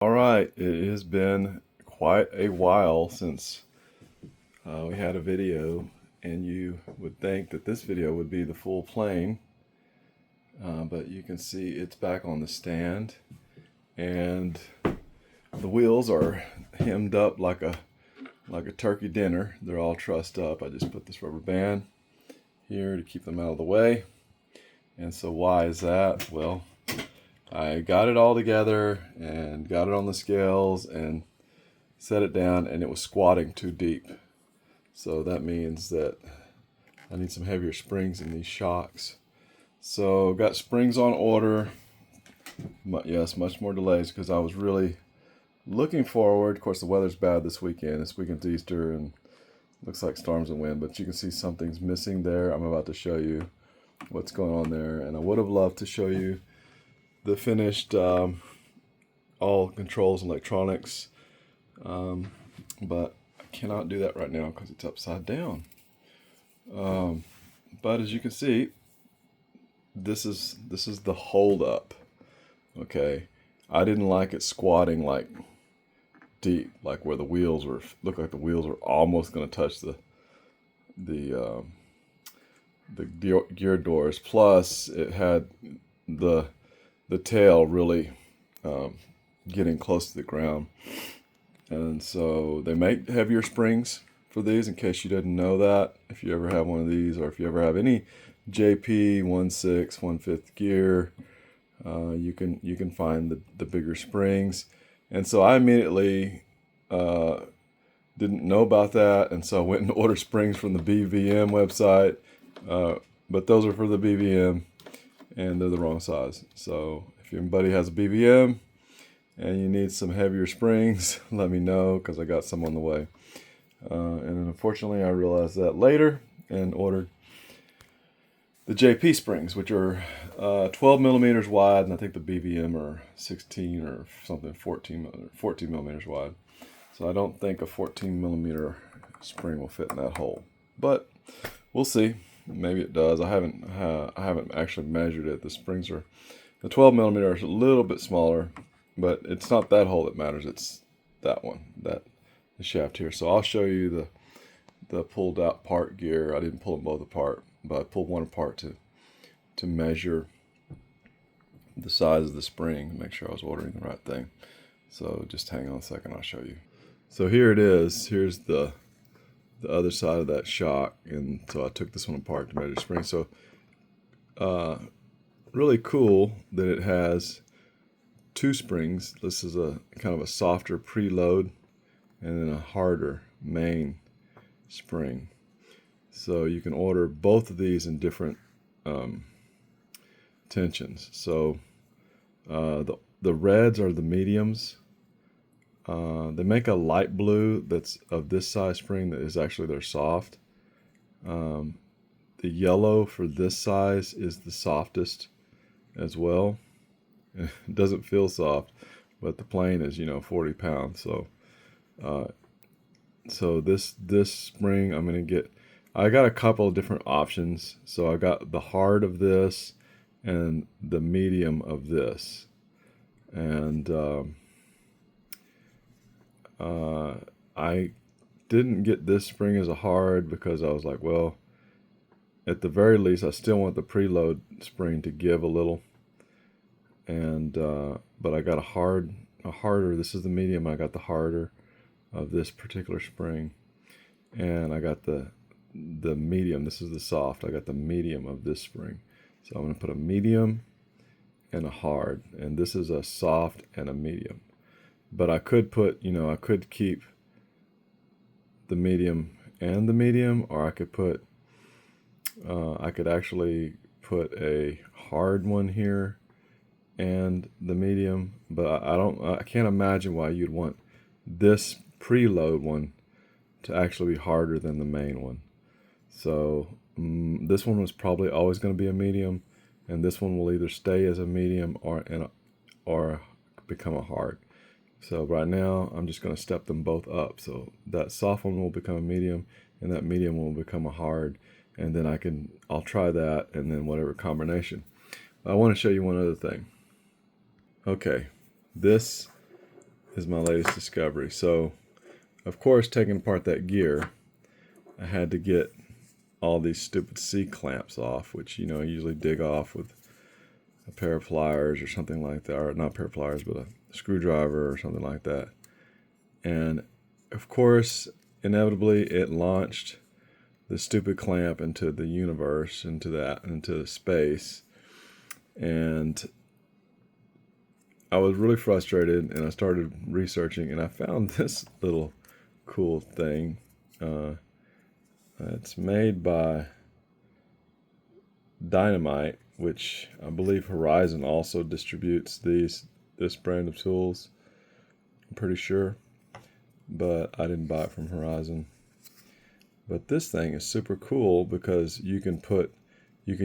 All right, it has been quite a while since we had a video, and you would think that this video would be the full plane, but you can see it's back on the stand, and the wheels are hemmed up like a turkey dinner. They're all trussed up. I just put this rubber band here to keep them out of the way. And so why is that? Well, I got it all together and got it on the scales and set it down, and it was squatting too deep. So that means that I need some heavier springs in these shocks. So got springs on order. Yes, much more delays because I was really looking forward. Of course, the weather's bad this weekend. This weekend's Easter and looks like storms and wind, but you can see something's missing there. I'm about to show you what's going on there, and I would have loved to show you the finished all controls and electronics, but I cannot do that right now because it's upside down. But as you can see, this is the hold up. Okay, I didn't like it squatting like deep, like where the wheels were, looked like the wheels were almost going to touch the gear doors. Plus, it had the tail really getting close to the ground. And so they make heavier springs for these, in case you didn't know that. If you ever have one of these, or if you ever have any JP 1/6, 1/5 gear, you can find the bigger springs. And so I immediately didn't know about that, and so I went and ordered springs from the BVM website. But those are for the BVM, and they're the wrong size. So if your buddy has a BVM and you need some heavier springs, let me know, because I got some on the way. And unfortunately, I realized that later and ordered the JP springs, which are 12 millimeters wide, and I think the BVM are 16 or something, 14 millimeters wide. So I don't think a 14 millimeter spring will fit in that hole, but we'll see. Maybe it does. I haven't actually measured it. The springs are, the 12 millimeter is a little bit smaller, but it's not that hole that matters. It's that one, the shaft here. So I'll show you the pulled out part gear. I didn't pull them both apart, but I pulled one apart to measure the size of the spring, make sure I was ordering the right thing. So just hang on a second, I'll show you. So here it is. Here's the other side of that shock, and so I took this one apart to measure spring. So really cool that it has two springs. This is a kind of a softer preload and then a harder main spring. So you can order both of these in different tensions. So the reds are the mediums. They make a light blue that's of this size spring that is actually they're soft. The yellow for this size is the softest as well. It doesn't feel soft, but the plane is 40 pounds. So this spring I'm gonna get. I got a couple of different options. So I got the hard of this and the medium of this, and I didn't get this spring as a hard because I was like, well, at the very least, I still want the preload spring to give a little. And but I got a harder. This is the medium. I got the harder of this particular spring, and I got the medium. This is the soft. I got the medium of this spring. So I'm going to put a medium and a hard, and this is a soft and a medium. But I could put, I could keep the medium and the medium, or I could put, I could actually put a hard one here and the medium. But I can't imagine why you'd want this preload one to actually be harder than the main one. So this one was probably always going to be a medium, and this one will either stay as a medium or become a hard. So right now, I'm just going to step them both up. So that soft one will become a medium, and that medium will become a hard. And then I'll try that, and then whatever combination. I want to show you one other thing. Okay, this is my latest discovery. So, of course, taking apart that gear, I had to get all these stupid C-clamps off, which, I usually dig off with a pair of pliers or something like that, or not a pair of pliers, but a screwdriver or something like that. And, of course, inevitably, it launched the stupid clamp into the universe, into space. And I was really frustrated, and I started researching, and I found this little cool thing. It's made by Dynamite, which I believe Horizon also distributes this brand of tools. I'm pretty sure, but I didn't buy it from Horizon. But this thing is super cool because you can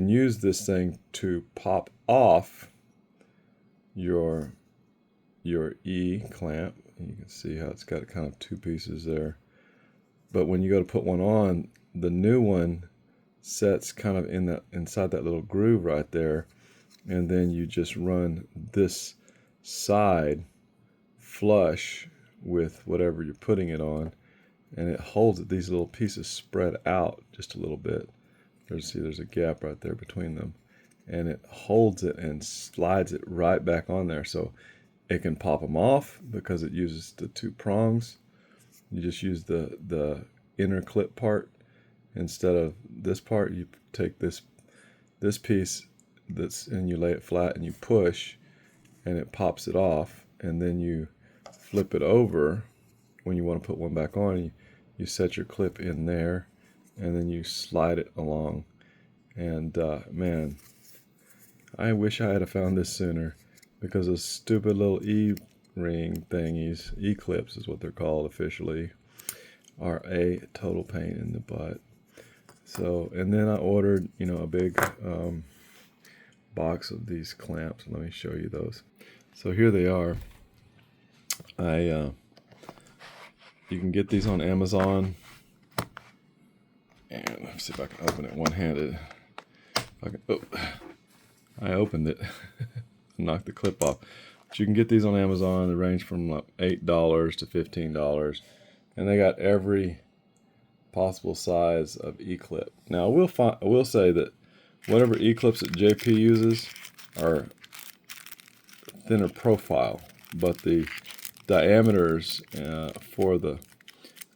use this thing to pop off your E clamp. You can see how it's got kind of two pieces there. But when you go to put one on, the new one sets kind of inside that little groove right there, and then you just run this side flush with whatever you're putting it on, and it holds it. These little pieces spread out just a little bit. There's a gap right there between them, and it holds it and slides it right back on there, so it can pop them off because it uses the two prongs. You just use the inner clip part instead of this part. You take this piece and you lay it flat and you push, and it pops it off, and then you flip it over when you want to put one back on. You set your clip in there, and then you slide it along. And man, I wish I had found this sooner, because those stupid little E-ring thingies, E-clips is what they're called officially, are a total pain in the butt. So, and then I ordered, a big box of these clamps. Let me show you those. So here they are. You can get these on Amazon, and let's see if I can open it one-handed. I opened it, knocked the clip off. But you can get these on Amazon. They range from like $8 to $15, and they got every possible size of E-clip. Now I will say that whatever E-clips that JP uses are thinner profile, but the diameters for the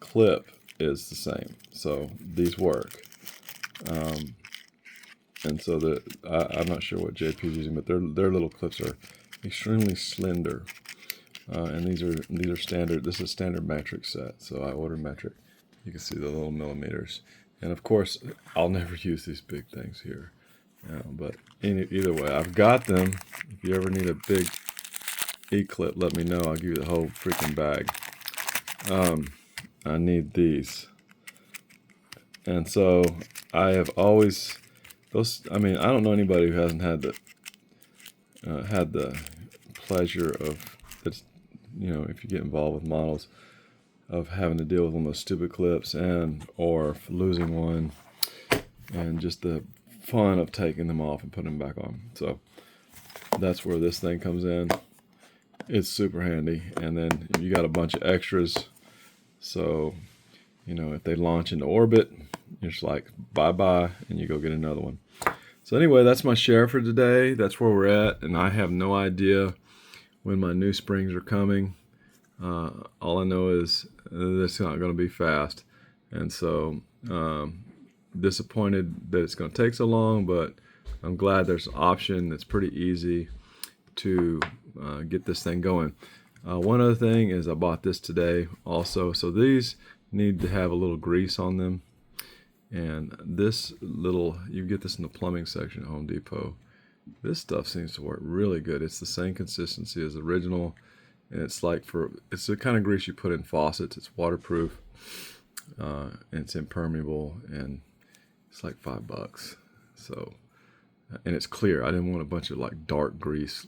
clip is the same, so these work. And so I'm not sure what JP is using, but their little clips are extremely slender, and these are standard. This is a standard metric set, so I ordered metric. You can see the little millimeters, and of course I'll never use these big things here. But either way, I've got them. If you ever need a big E-clip, let me know. I'll give you the whole freaking bag. I need these, and so I have always those. I mean, I don't know anybody who hasn't had the pleasure of that's if you get involved with models, of having to deal with one of those stupid clips or losing one, and just the fun of taking them off and putting them back on. So that's where this thing comes in. It's super handy, and then you got a bunch of extras. So, if they launch into orbit, you're just like, bye-bye, and you go get another one. So anyway, that's my share for today. That's where we're at, and I have no idea when my new springs are coming. All I know is it's not going to be fast, and so disappointed that it's going to take so long, but I'm glad there's an option that's pretty easy to get this thing going. One other thing is I bought this today also. So these need to have a little grease on them, and you get this in the plumbing section at Home Depot. This stuff seems to work really good. It's the same consistency as the original, and it's the kind of grease you put in faucets. It's waterproof, and it's impermeable, and it's like $5. So, and it's clear. I didn't want a bunch of like dark grease,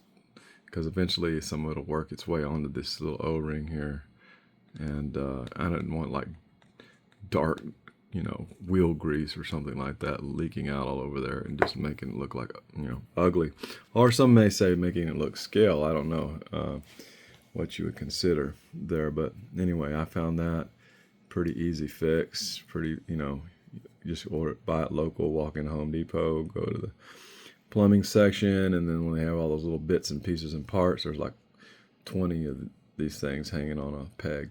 because eventually some of it'll work its way onto this little O-ring here, and I didn't want like dark, wheel grease or something like that leaking out all over there and just making it look like ugly, or some may say making it look scale. I don't know, what you would consider there. But anyway, I found that pretty easy fix. Pretty, you know, just order it, buy it local, walk in Home Depot, go to the plumbing section, and then when they have all those little bits and pieces and parts, there's like 20 of these things hanging on a peg.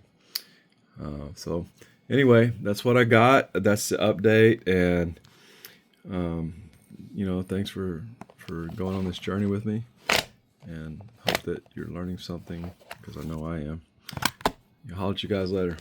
So anyway, that's what I got. That's the update, and you know, thanks for going on this journey with me, and hope that you're learning something, because I know I am. I'll holler at you guys later.